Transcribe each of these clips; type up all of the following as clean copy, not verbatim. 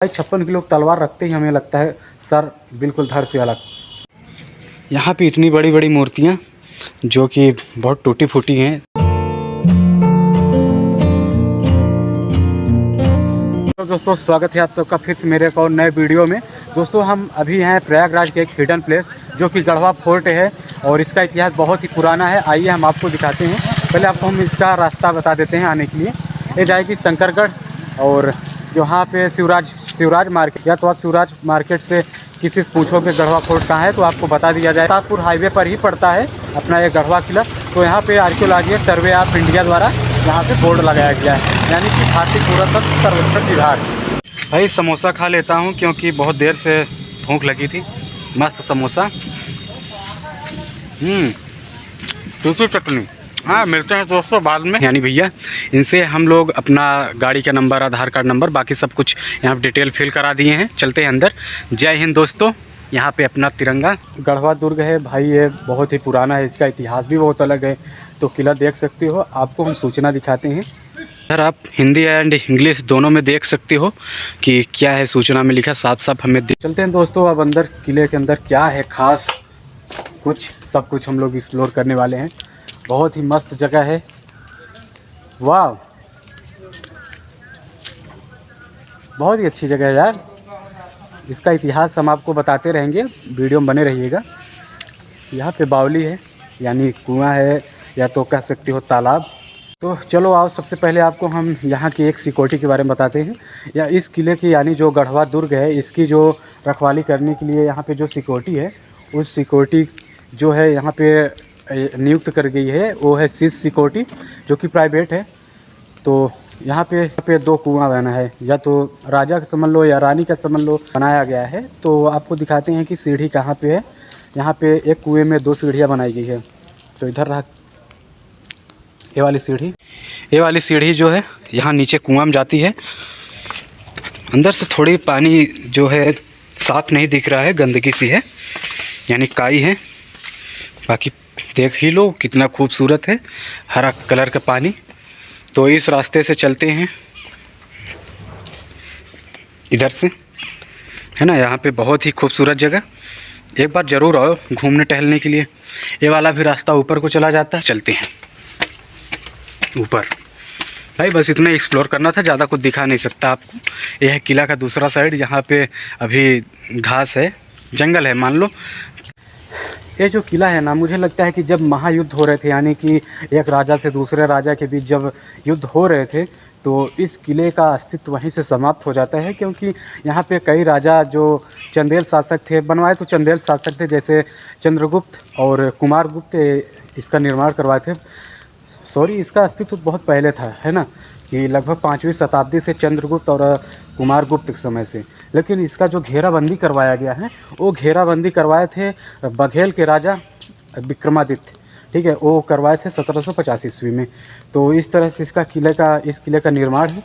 भाई 56 किलो तलवार रखते ही हमें लगता है सर बिल्कुल धड़ से अलग। यहाँ पे इतनी बड़ी बड़ी मूर्तियाँ जो कि बहुत टूटी फूटी हैं। तो दोस्तों स्वागत है आप सबका फिर से मेरे एक और नए वीडियो में। दोस्तों हम अभी हैं प्रयागराज के एक हिडन प्लेस जो कि गढ़वा फोर्ट है और इसका इतिहास बहुत ही पुराना है। आइए हम आपको दिखाते हैं। पहले आपको हम इसका रास्ता बता देते हैं आने के लिए। ये जाएगी शंकरगढ़ और जहाँ पे शिवराज मार्केट या तो आप शिवराज मार्केट से किसी से पूछोगे गढ़वा फोर्ट कहाँ है तो आपको बता दिया जाए। ताजपुर हाईवे पर ही पड़ता है अपना ये गढ़वा किला। तो यहाँ पे आर्कियोलॉजिकल सर्वे ऑफ इंडिया द्वारा यहाँ पे बोर्ड लगाया गया है, यानी कि भारतीय पुरातत्व सर्वेक्षण विभाग। भाई समोसा खा लेता हूँ क्योंकि बहुत देर से भूख लगी थी। मस्त समोसा, दूसरी चटनी। हाँ मिलते हैं दोस्तों बाद में। यानी भैया इनसे हम लोग अपना गाड़ी का नंबर, आधार कार्ड नंबर, बाकी सब कुछ यहाँ पर डिटेल फिल करा दिए हैं। चलते हैं अंदर। जय हिंद दोस्तों। यहाँ पे अपना तिरंगा गढ़वा दुर्ग है भाई, ये बहुत ही पुराना है, इसका इतिहास भी बहुत अलग है। तो किला देख सकते हो। आपको हम सूचना दिखाते हैं। सर आप हिंदी एंड इंग्लिश दोनों में देख सकते हो कि क्या है सूचना में लिखा, साफ साफ हमें चलते हैं दोस्तों। अब अंदर किले के अंदर क्या है खास, कुछ सब कुछ हम लोग एक्सप्लोर करने वाले हैं। बहुत ही मस्त जगह है, वाह बहुत ही अच्छी जगह है यार। इसका इतिहास हम आपको बताते रहेंगे, वीडियो में बने रहिएगा। यहाँ पे बावली है यानी कुआं है या तो कह सकते हो तालाब। तो चलो आओ सबसे पहले आपको हम यहाँ की एक सिक्योरिटी के बारे में बताते हैं। या इस किले की यानी जो गढ़वा दुर्ग है इसकी जो रखवाली करने के लिए यहाँ पे जो सिक्योरिटी है, उस सिक्योरिटी जो है यहाँ पे नियुक्त कर गई है वो है सिस सिक्योरिटी जो कि प्राइवेट है। तो यहाँ पे दो कुआं बना है, या तो राजा का समझ लो या रानी का समझ लो, बनाया गया है। तो आपको दिखाते हैं कि सीढ़ी कहाँ पे है। यहाँ पे एक कुएं में दो सीढ़ियाँ बनाई गई है। तो इधर रहा ये वाली सीढ़ी जो है यहाँ नीचे कुआं में जाती है। अंदर से थोड़ी पानी जो है साफ नहीं दिख रहा है, गंदगी सी है यानी काई है। बाकी देख ही लो कितना खूबसूरत है, हरा कलर का पानी। तो इस रास्ते से चलते हैं इधर से, है ना। यहाँ पे बहुत ही खूबसूरत जगह, एक बार ज़रूर आओ घूमने टहलने के लिए। ये वाला भी रास्ता ऊपर को चला जाता है। चलते हैं ऊपर। भाई बस इतना एक्सप्लोर करना था, ज़्यादा कुछ दिखा नहीं सकता आपको। यह है किला का दूसरा साइड, यहाँ पे अभी घास है, जंगल है मान लो। ये जो किला है ना, मुझे लगता है कि जब महायुद्ध हो रहे थे, यानी कि एक राजा से दूसरे राजा के बीच जब युद्ध हो रहे थे, तो इस किले का अस्तित्व वहीं से समाप्त हो जाता है। क्योंकि यहाँ पे कई राजा जो चंदेल शासक थे, बनवाए तो चंदेल शासक थे, जैसे चंद्रगुप्त और कुमारगुप्त इसका निर्माण करवाए थे। सॉरी, इसका अस्तित्व बहुत पहले था, है ना, कि लगभग 5वीं शताब्दी से चंद्रगुप्त और कुमारगुप्त के समय से। लेकिन इसका जो घेराबंदी करवाया गया है वो घेराबंदी करवाए थे बघेल के राजा विक्रमादित्य, ठीक है, वो करवाए थे 1750 ईस्वी में। तो इस तरह से इस किले का निर्माण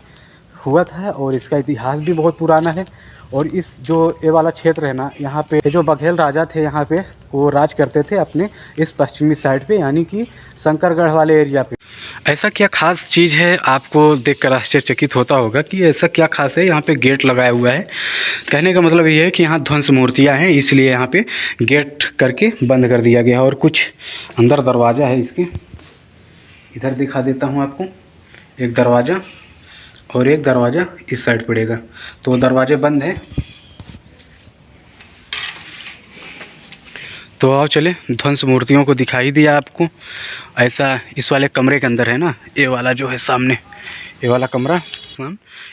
हुआ था और इसका इतिहास भी बहुत पुराना है। और इस जो ये वाला क्षेत्र है ना, यहाँ पे जो बघेल राजा थे यहाँ पे वो राज करते थे अपने इस पश्चिमी साइड पे, यानी कि शंकरगढ़ वाले एरिया पे। ऐसा क्या खास चीज़ है आपको देखकर आश्चर्यचकित होता होगा कि ऐसा क्या खास है। यहाँ पे गेट लगाया हुआ है, कहने का मतलब ये है कि यहाँ ध्वंस मूर्तियाँ हैं, इसलिए यहाँ पे गेट करके बंद कर दिया गया है। और कुछ अंदर दरवाज़ा है इसके, इधर दिखा देता हूँ आपको। एक दरवाज़ा और एक दरवाज़ा इस साइड पड़ेगा, तो दरवाजे बंद हैं। तो आओ चले, ध्वंस मूर्तियों को दिखाई दिया आपको। ऐसा इस वाले कमरे के अंदर है ना, ये वाला जो है सामने, ये वाला कमरा,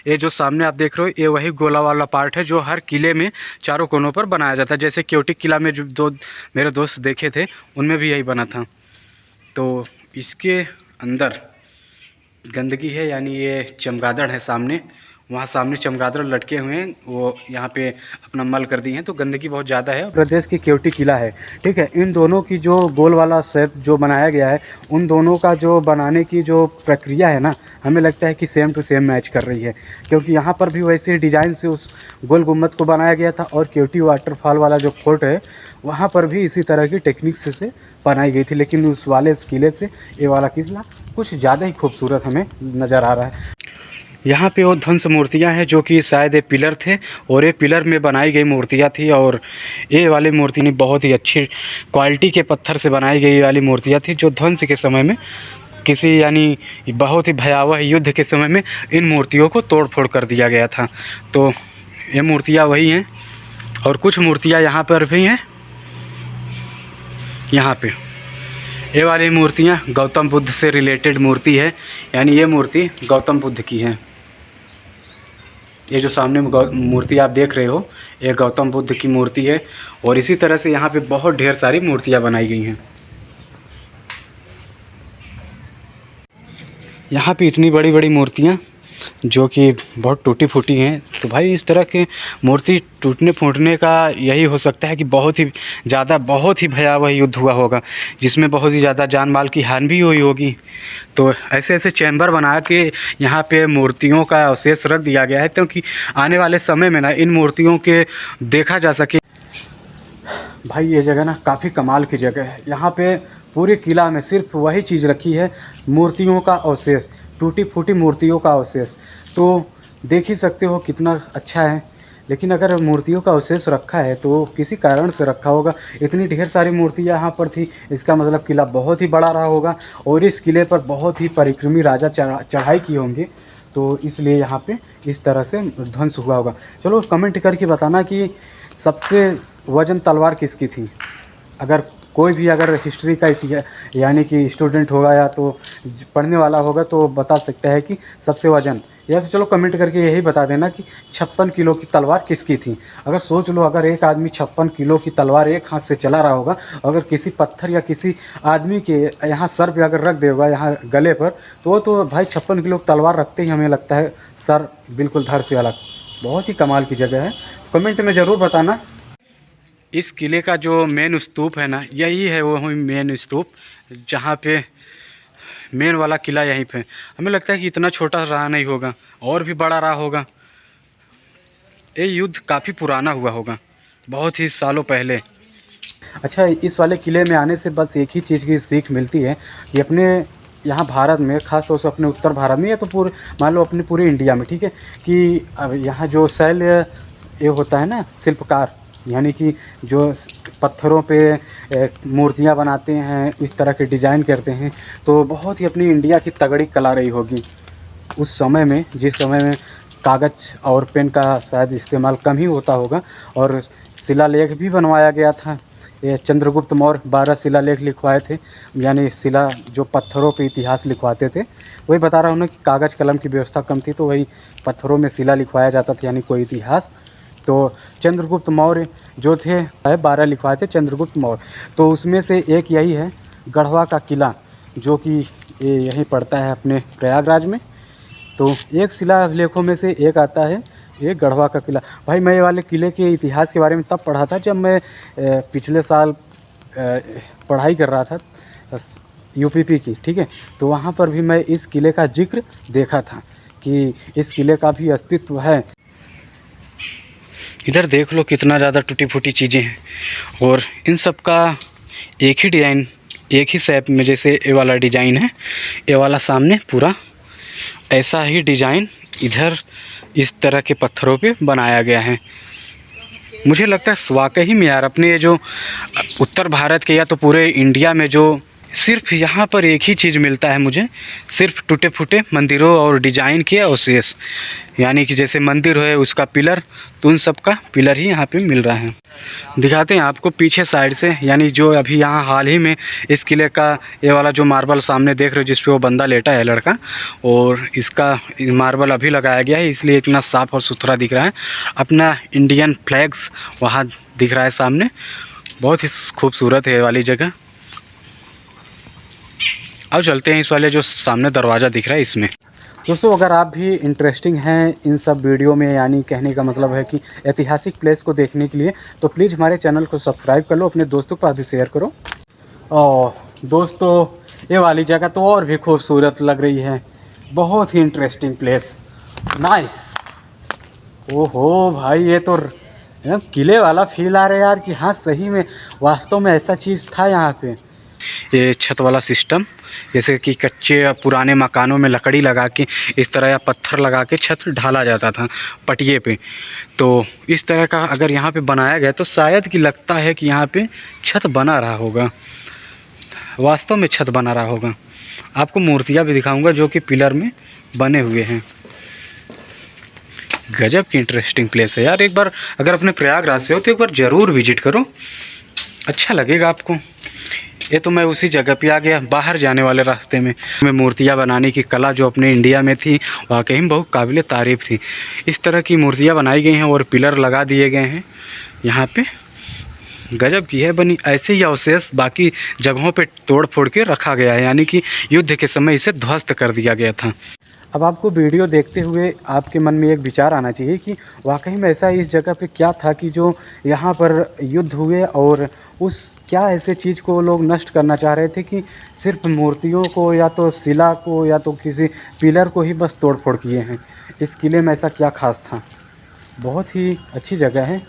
ये जो सामने आप देख रहे हो, ये वही गोला वाला पार्ट है जो हर किले में चारों कोनों पर बनाया जाता है। जैसे केवटी किला में जो दो मेरे दोस्त देखे थे उनमें भी यही बना था। तो इसके अंदर गंदगी है, यानी ये चमगादड़ है सामने, वहाँ सामने चमगादड़ लटके हुए हैं, वो यहाँ पे अपना मल कर दिए हैं। तो गंदगी बहुत ज़्यादा है। प्रदेश की केवटी किला है, ठीक है। इन दोनों की जो गोल वाला शेप जो बनाया गया है, उन दोनों का जो बनाने की जो प्रक्रिया है ना, हमें लगता है कि सेम टू सेम मैच कर रही है। क्योंकि यहाँ पर भी वैसे डिज़ाइन से उस गोल गुम्बद को बनाया गया था, और केवटी वाटरफॉल वाला जो फोर्ट है वहाँ पर भी इसी तरह की टेक्निक से बनाई गई थी। लेकिन उस वाले किले से ये वाला किला कुछ ज़्यादा ही खूबसूरत हमें नज़र आ रहा है। यहाँ पे वो ध्वंस मूर्तियाँ हैं जो कि शायद ये पिलर थे और ये पिलर में बनाई गई मूर्तियाँ थी। और ये वाली मूर्ति नहीं, बहुत ही अच्छी क्वालिटी के पत्थर से बनाई गई वाली मूर्तियाँ थी जो ध्वंस के समय में किसी यानी बहुत ही भयावह युद्ध के समय में इन मूर्तियों को तोड़ फोड़ कर दिया गया था। तो ये मूर्तियाँ वही हैं। और कुछ मूर्तियाँ यहाँ पर भी हैं। यहाँ पे ये वाली मूर्तियाँ गौतम बुद्ध से रिलेटेड मूर्ति है, यानी ये मूर्ति गौतम बुद्ध की है। ये जो सामने मूर्ति आप देख रहे हो ये गौतम बुद्ध की मूर्ति है। और इसी तरह से यहाँ पे बहुत ढेर सारी मूर्तियाँ बनाई गई हैं। यहाँ पे इतनी बड़ी बड़ी मूर्तियाँ जो कि बहुत टूटी फूटी हैं। तो भाई इस तरह के मूर्ति टूटने फूटने का यही हो सकता है कि बहुत ही भयावह युद्ध हुआ होगा जिसमें बहुत ही ज़्यादा जान माल की हानि भी हुई होगी। तो ऐसे ऐसे चैम्बर बना के यहाँ पे मूर्तियों का अवशेष रख दिया गया है क्योंकि आने वाले समय में ना इन मूर्तियों के देखा जा सके। भाई ये जगह ना काफ़ी कमाल की जगह है। यहाँ पे पूरे किला में सिर्फ वही चीज़ रखी है, मूर्तियों का अवशेष, टूटी फूटी मूर्तियों का अवशेष। तो देख ही सकते हो कितना अच्छा है। लेकिन अगर मूर्तियों का अवशेष रखा है तो किसी कारण से रखा होगा। इतनी ढेर सारी मूर्तियाँ यहाँ पर थी, इसका मतलब किला बहुत ही बड़ा रहा होगा और इस किले पर बहुत ही परिक्रमी राजा चढ़ाई की होंगे। तो इसलिए यहाँ पे इस तरह से ध्वंस हुआ होगा। चलो कमेंट करके बताना कि सबसे वजन तलवार किसकी थी। अगर कोई भी अगर हिस्ट्री का यानी कि स्टूडेंट होगा या तो पढ़ने वाला होगा तो बता सकता है कि सबसे वजन, या तो चलो कमेंट करके यही बता देना कि 56 किलो की तलवार किसकी थी। अगर सोच लो, अगर एक आदमी 56 किलो की तलवार एक हाथ से चला रहा होगा, अगर किसी पत्थर या किसी आदमी के यहाँ सर पे अगर रख देगा, यहाँ गले पर, तो भाई 56 किलो की तलवार रखते ही हमें लगता है सर बिल्कुल धड़ से अलग। बहुत ही कमाल की जगह है। कमेंट में ज़रूर बताना। इस किले का जो मेन स्तूप है ना, यही है वो मेन स्तूप, जहाँ पे मेन वाला किला यहीं पे। हमें लगता है कि इतना छोटा रहा नहीं होगा, और भी बड़ा रहा होगा। ये युद्ध काफ़ी पुराना हुआ होगा, बहुत ही सालों पहले। अच्छा, इस वाले किले में आने से बस एक ही चीज़ की सीख मिलती है कि अपने यहाँ भारत में, ख़ास तौर से अपने उत्तर भारत में, या तो पूरे मान लो अपने पूरे इंडिया में, ठीक है, कि अब यहाँ जो शैल ये होता है ना, शिल्पकार, यानी कि जो पत्थरों पे मूर्तियाँ बनाते हैं, इस तरह के डिज़ाइन करते हैं, तो बहुत ही अपनी इंडिया की तगड़ी कला रही होगी उस समय में, जिस समय में कागज़ और पेन का शायद इस्तेमाल कम ही होता होगा। और शिलालेख भी बनवाया गया था। ये चंद्रगुप्त मौर्य 12 शिलालेख लिखवाए थे, यानी शिला जो पत्थरों पे इतिहास लिखवाते थे। वही बता रहा हूँ ना कि कागज़ कलम की व्यवस्था कम थी, तो वही पत्थरों में शिला लिखवाया जाता था, यानी कोई इतिहास। तो चंद्रगुप्त मौर्य जो थे 12 लिखवाए थे चंद्रगुप्त मौर्य। तो उसमें से एक यही है गढ़वा का किला, जो कि ये यहीं पड़ता है अपने प्रयागराज में। तो एक शिलालेखों में से एक आता है ये गढ़वा का किला। भाई मैं ये वाले किले के इतिहास के बारे में तब पढ़ा था जब मैं पिछले साल पढ़ाई कर रहा था यूपीपी की, ठीक है। तो वहाँ पर भी मैं इस किले का जिक्र देखा था कि इस किले का भी अस्तित्व है। इधर देख लो कितना ज़्यादा टूटी फूटी चीज़ें हैं, और इन सब का एक ही डिज़ाइन, एक ही शेप में, जैसे ये वाला डिज़ाइन है, ये वाला सामने पूरा ऐसा ही डिज़ाइन इधर इस तरह के पत्थरों पे बनाया गया है। मुझे लगता है वाकई में यार, अपने जो उत्तर भारत के या तो पूरे इंडिया में जो सिर्फ यहाँ पर एक ही चीज़ मिलता है मुझे, सिर्फ टूटे फूटे मंदिरों और डिज़ाइन के अवशेष, यानी कि जैसे मंदिर है उसका पिलर, तो उन सब का पिलर ही यहाँ पे मिल रहा है। दिखाते हैं आपको पीछे साइड से, यानी जो अभी यहाँ हाल ही में इस किले का ये वाला जो मार्बल सामने देख रहे हो जिस पे वो बंदा लेटा है लड़का, और इसका मार्बल अभी लगाया गया है, इसलिए इतना साफ़ और सुथरा दिख रहा है। अपना इंडियन फ्लैग्स वहाँ दिख रहा है सामने। बहुत ही खूबसूरत है ये वाली जगह। अब चलते हैं इस वाले जो सामने दरवाज़ा दिख रहा है इसमें। दोस्तों अगर आप भी इंटरेस्टिंग हैं इन सब वीडियो में, यानी कहने का मतलब है कि ऐतिहासिक प्लेस को देखने के लिए, तो प्लीज़ हमारे चैनल को सब्सक्राइब कर लो, अपने दोस्तों के पास भी शेयर करो। और दोस्तों ये वाली जगह तो और भी खूबसूरत लग रही है, बहुत ही इंटरेस्टिंग प्लेस, नाइस। ओहो भाई, ये तो किले वाला फील आ रहा है यार कि हाँ सही में वास्तव में ऐसा चीज़ था यहाँ पे। ये छत वाला सिस्टम, जैसे कि कच्चे पुराने मकानों में लकड़ी लगा के इस तरह या पत्थर लगा के छत ढाला जाता था पटिए पे। तो इस तरह का अगर यहाँ पे बनाया गया तो शायद कि लगता है कि यहाँ पे छत बना रहा होगा, वास्तव में छत बना रहा होगा। आपको मूर्तियाँ भी दिखाऊंगा जो कि पिलर में बने हुए हैं। गजब की इंटरेस्टिंग प्लेस है यार। एक बार अगर अपने प्रयागराज से हो तो एक बार ज़रूर विजिट करो, अच्छा लगेगा आपको। ये तो मैं उसी जगह पे आ गया, बाहर जाने वाले रास्ते में मूर्तियाँ बनाने की कला जो अपने इंडिया में थी वाकई में बहुत काबिल तारीफ़ थी। इस तरह की मूर्तियाँ बनाई गई हैं और पिलर लगा दिए गए हैं यहाँ पे, गजब की है बनी। ऐसे ही अवशेष बाकी जगहों पे तोड़ फोड़ के रखा गया है, यानी कि युद्ध के समय इसे ध्वस्त कर दिया गया था। अब आपको वीडियो देखते हुए आपके मन में एक विचार आना चाहिए कि वाकई में ऐसा इस जगह पे क्या था कि जो यहाँ पर युद्ध हुए और उस क्या ऐसे चीज़ को लोग नष्ट करना चाह रहे थे कि सिर्फ मूर्तियों को या तो शिला को या तो किसी पिलर को ही बस तोड़ फोड़ किए हैं। इस किले में ऐसा क्या खास था। बहुत ही अच्छी जगह है।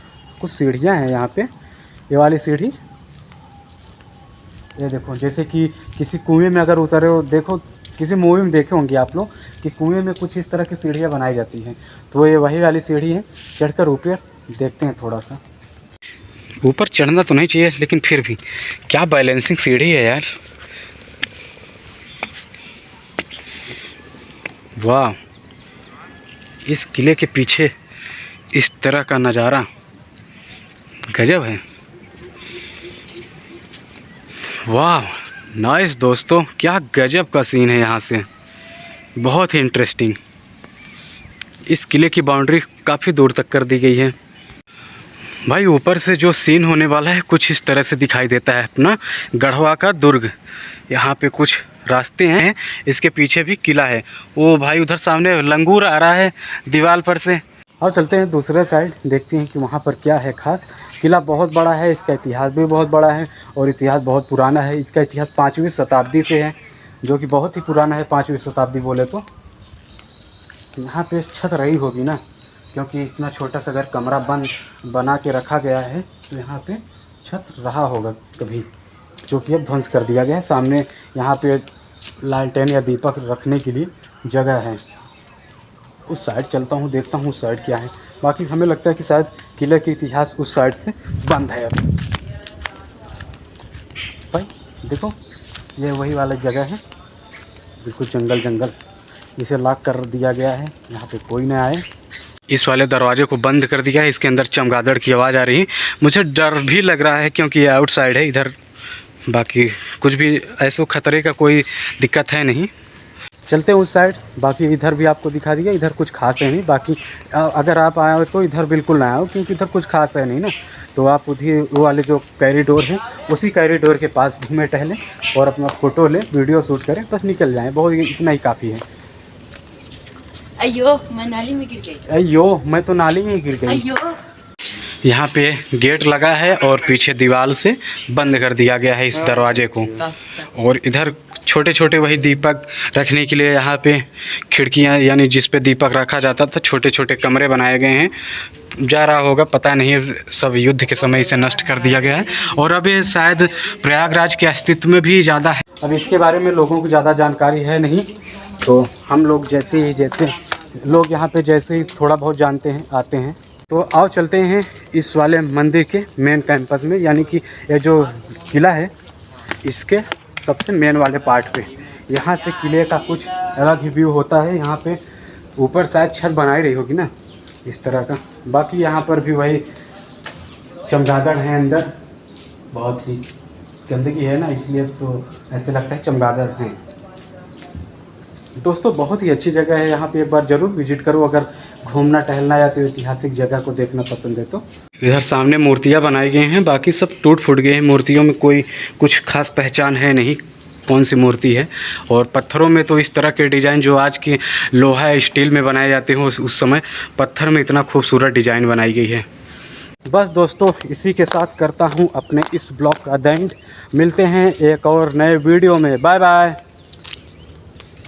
कुछ सीढ़ियाँ हैं यहाँ पे, ये वाली सीढ़ी, ये देखो जैसे कि किसी कुएं में अगर उतरे हो, देखो किसी मूवी में देखे होंगे आप लोग कि कुएं में कुछ इस तरह की सीढ़ियाँ बनाई जाती हैं, तो ये वही वाली सीढ़ी है। चढ़कर ऊपर देखते हैं थोड़ा सा। ऊपर चढ़ना तो नहीं चाहिए लेकिन फिर भी क्या बैलेंसिंग सीढ़ी है यार, वाह। इस किले के पीछे इस तरह का नज़ारा गजब है, वाह नाइस दोस्तों, क्या गजब का सीन है यहाँ से, बहुत ही इंटरेस्टिंग। इस किले की बाउंड्री काफ़ी दूर तक कर दी गई है भाई। ऊपर से जो सीन होने वाला है कुछ इस तरह से दिखाई देता है अपना गढ़वा का दुर्ग। यहाँ पे कुछ रास्ते हैं, इसके पीछे भी किला है। वो भाई उधर सामने लंगूर आ रहा है दीवार पर से। और चलते हैं दूसरे साइड, देखते हैं कि वहाँ पर क्या है खास। किला बहुत बड़ा है, इसका इतिहास भी बहुत बड़ा है और इतिहास बहुत पुराना है। इसका इतिहास 5वीं शताब्दी से है, जो कि बहुत ही पुराना है। 5वीं शताब्दी बोले तो यहाँ पे छत रही होगी ना, क्योंकि इतना छोटा सा अगर कमरा बना के रखा गया है तो यहाँ पे छत रहा होगा कभी, जो कि अब ध्वंस कर दिया गया है। सामने यहाँ पे लालटेन या दीपक रखने के लिए जगह है। उस साइड चलता हूँ, देखता हूँ उस साइड क्या है। बाकी हमें लगता है कि शायद किले का इतिहास उस साइड से बंद है अब। भाई देखो ये वही वाला जगह है, बिल्कुल जंगल जंगल, इसे लॉक कर दिया गया है, यहाँ पे कोई ना आए। इस वाले दरवाजे को बंद कर दिया है, इसके अंदर चमगादड़ की आवाज़ आ रही है। मुझे डर भी लग रहा है क्योंकि ये आउटसाइड है इधर, बाकी कुछ भी ऐसे खतरे का कोई दिक्कत है नहीं। चलते हैं उस साइड, बाकी इधर भी आपको दिखा दिया। इधर कुछ खास है नहीं, बाकी अगर आप आए हो तो इधर बिल्कुल ना आओ क्योंकि इधर कुछ खास है नहीं ना। तो आप उधर वो वाले जो कॉरिडोर है उसी कॉरिडोर के पास घूमें टहलें और अपना फ़ोटो लें, वीडियो शूट करें, बस निकल जाएँ। बहुत इतना ही काफ़ी है। अयो मैं नाली में गिर गई, अयो मैं तो नाली में ही गिर गई। अयो। यहाँ पे गेट लगा है और पीछे दीवार से बंद कर दिया गया है इस दरवाजे को। और इधर छोटे छोटे वही दीपक रखने के लिए यहाँ पे खिड़कियाँ, यानी जिस पे दीपक रखा जाता था, छोटे छोटे कमरे बनाए गए हैं। जा रहा होगा पता नहीं, सब युद्ध के समय इसे नष्ट कर दिया गया है। और अब ये शायद प्रयागराज के अस्तित्व में भी ज़्यादा है। अब इसके बारे में लोगों को ज़्यादा जानकारी है नहीं, तो हम लोग जैसे लोग यहाँ पे जैसे ही थोड़ा बहुत जानते हैं आते हैं। तो आओ चलते हैं इस वाले मंदिर के मेन कैंपस में, यानी कि ये जो किला है इसके सबसे मेन वाले पार्ट पे। यहाँ से किले का कुछ अलग ही व्यू होता है। यहाँ पे ऊपर शायद छत बनाई रही होगी ना इस तरह का। बाकी यहाँ पर भी वही चमगादड़ हैं अंदर, बहुत ही गंदगी है ना, इसलिए तो ऐसे लगता है चमगादड़ हैं। दोस्तों बहुत ही अच्छी जगह है, यहाँ पे एक बार ज़रूर विजिट करो अगर घूमना टहलना या तो ऐतिहासिक जगह को देखना पसंद है तो। इधर सामने मूर्तियाँ बनाई गई हैं, बाकी सब टूट फूट गए हैं। मूर्तियों में कोई कुछ खास पहचान है नहीं कौन सी मूर्ति है। और पत्थरों में तो इस तरह के डिज़ाइन जो आज के लोहा स्टील में बनाए जाते हैं, उस समय पत्थर में इतना खूबसूरत डिज़ाइन बनाई गई है। बस दोस्तों इसी के साथ करता हूँ अपने इस ब्लॉग का एंड। मिलते हैं एक और नए वीडियो में, बाय बाय।